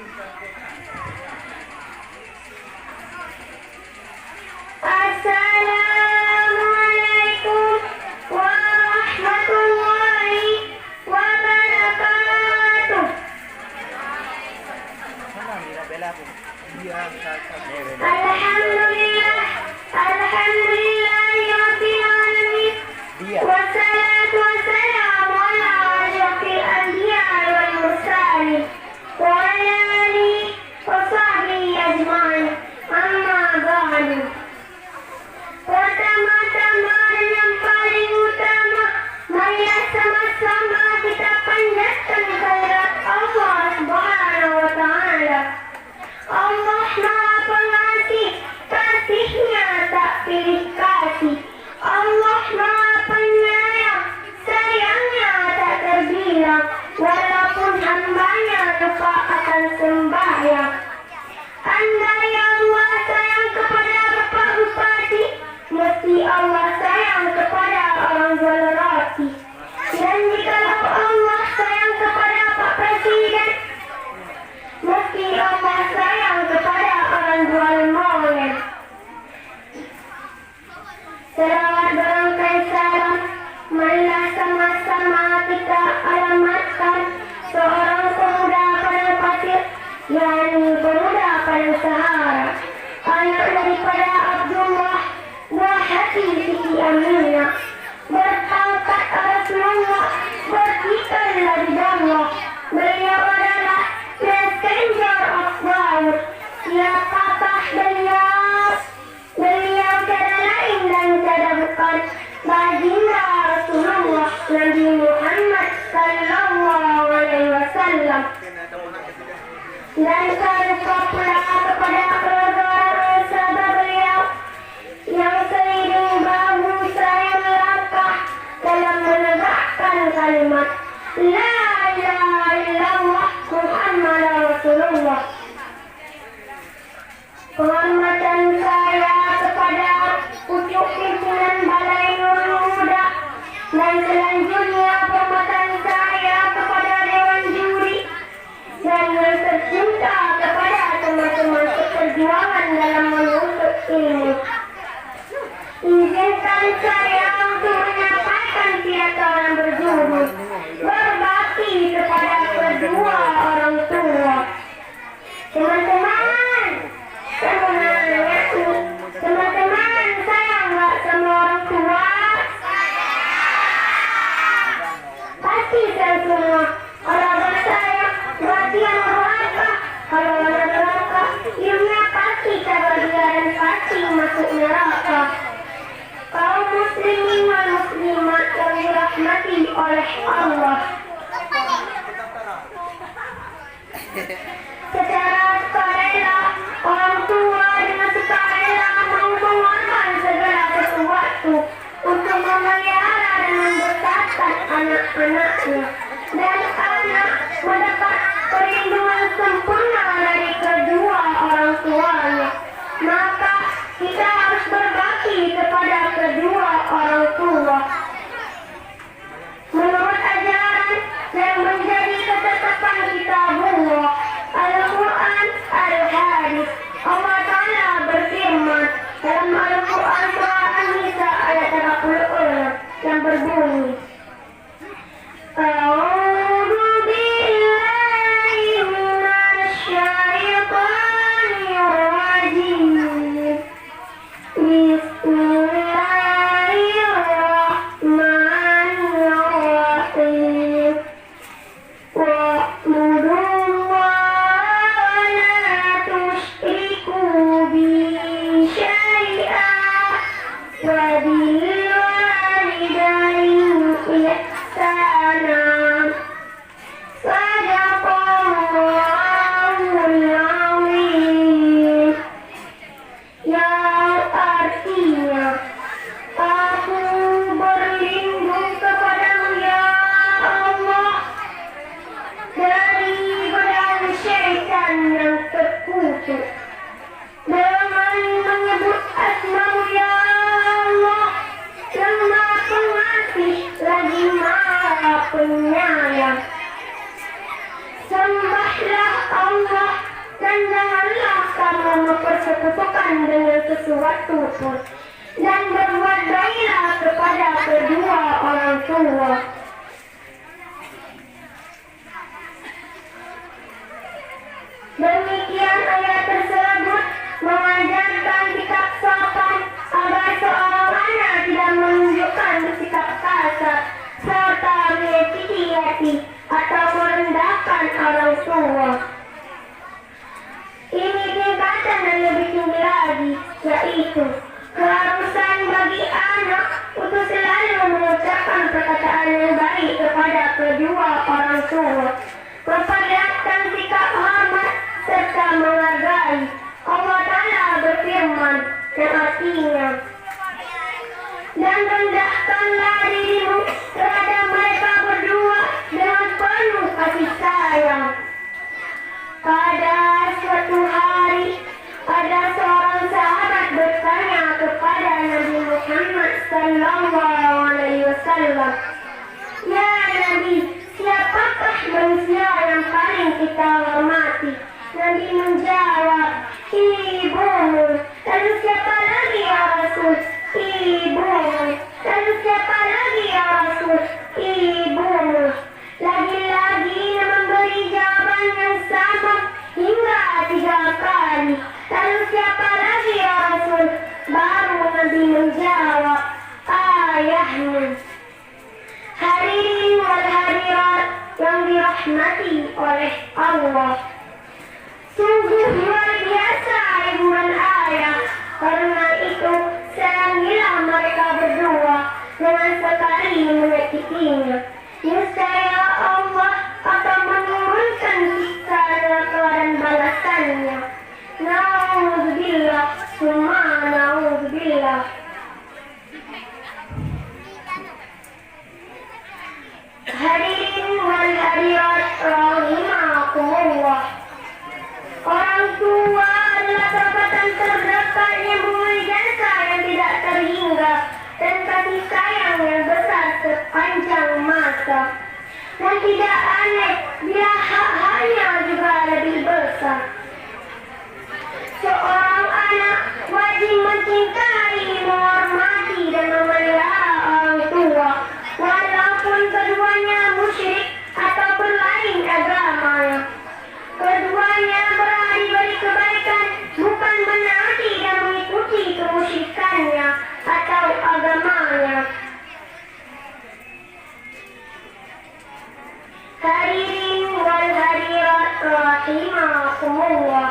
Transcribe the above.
Assalamualaikum warahmatullahi wabarakatuh. Alhamdulillah, alhamdulillahirabbil alamin. Wassalatu wassalamu ala asyrafil anbiya wal mursalin wa ala alihi wa sahbihi ajma'in. Amma ba'du. Pertama-tama dan yang paling utama, marilah sama-sama kita panjatkan kehadirat Allah Subhanahu wa Ta'ala. Allah Maha Pengasih, kasihnya tak pilih kasih. Allah Maha Penyayang, sayangnya tak terbilang. Walaupun hambanya lupa akan sembahyang. Andai Allah sayang kepada Bapak Bupati, mesti Allah sayang kepada orang jual roti. Dan jikalau Allah sayang kepada Pak Presiden, mesti Allah sayang kepada orang jual monyet. Selawat berangkai salam, marilah sama-sama kita alamatkan seorang pemuda padang pasir, yakni pemuda padang Sahara, anak daripada Abdullah buah hati Siti Aminah, berpangkat Rasulullah, bertikai lagi Allah. Beliau adalah messenger of God. Siapakah beliau? Beliau tiada lain dan tiada bukan baginda Rasulullah Nabi Muhammad sallallahu alaihi wasallam. Dan saya pula kepada keluarga sahabat beliau yang seiring bahu saya melangkah dalam menegakkan kalimat La ilaha illallah Muhammad Rasulullah. Penghormatan saya kepada pucuk pimpinan Balai Nurul Huda, dan selanjutnya penghormatan saya kepada Dewan Juri, dan yang tercinta kepada teman-teman seperjuangan dalam menuntut ilmu. Izinkan saya untuk menyampaikan pidato yang berjudul berbakti kepada kedua orang tua. Teman-teman, teman-teman, saya nggak sama orang tua. Pasti saya semua. Kalau anak saya, berarti anak neraka. Kalau anak neraka, ilmunya pasti terbahagia dan pasti masuk neraka. Kaum muslimin wal muslimat yang dirahmati oleh Allah. Secara sukarela, orang tua dengan sukarela mau mengeluarkan segala sesuatu untuk memelihara dan membesarkan anak-anaknya, dan anak mendapat perlindungan sempurna dari kedua orang tuanya. Maka kita harus berbakti kepada kedua orang tua menurut ajaran yang menjadi ketetapan kitabullah Al-Quran Al-Hadis. Allah Ta'ala berfirman dalam Al-Quran surah An-Nisa ayat 36 yang berbunyi A'udzu billahi minasy syaithanir rajim. Bismillahirrahmanirrahim. Wa'budullaha wa la tusyriku bihi syai'an wa bil walidayni ihsana. Shadaqallahul azim. Yang artinya, aku berlindung kepadamu ya Allah dari godaan syaitan yang terkutuk, dengan menyebut asma-Mu ya Allah yang Maha Pengasih lagi Maha Penyayang. Sembahlah Allah dengan sesuatu pun, dan berbuat baiklah kepada kedua orang tua. Demikian ayat tersebut mengajarkan sikap sopan agar seorang anak tidak menunjukkan sikap kasar serta menyakiti hati atau merendahkan orang tua. Ini tingkatan yang lebih tinggi lagi, yaitu keharusan bagi anak untuk selalu mengucapkan perkataan yang baik kepada kedua orang tua, memperlihatkan sikap hormat serta menghargai. Allah Ta'ala berfirman yang artinya, dan rendahkanlah dirimu terhadap mereka berdua dengan penuh kasih sayang. Pada suatu hari, ada seorang sahabat bertanya kepada Nabi Muhammad SAW, "Ya Nabi, siapakah manusia yang paling kita hormati?" Nabi menjawab, "Ibumu." "Lalu siapa lagi ya Rasul?" "Ibumu." "Lalu siapa lagi ya Rasul?" "Ibumu." Lagi-lagi memberi jawaban yang sama hingga 3 kali. "Lalu siapa lagi ya Rasul?" Baru Nabi menjawab, "Ayahmu." Hadirin wal hadirat yang dirahmati oleh Allah, sungguh luar biasa ibu dan ayah. Karena itu sayangilah mereka berdua dengan sekali menyakitinya. Niscaya Allah akan menurunkan siksa dan balasannya. Na'udzubillah, summa na'udzubillah. Hadirin wal hadirat rahimakumullah. Orang tua adalah perbuatan terdekat yang memberi jasa yang tidak terhingga dan kasih sayang yang besar sepanjang masa. Dan tidak aneh bila hak-haknya juga lebih besar. Seorang anak wajib mencintai, menghormati dan memelihara orang tua, walaupun keduanya musyrik atau berlain agamanya. Keduanya beri kebaikan, bukan menaati dan mengikuti kemusyrikannya atau agamanya. Hadirin wal hadirat rahimakumullah.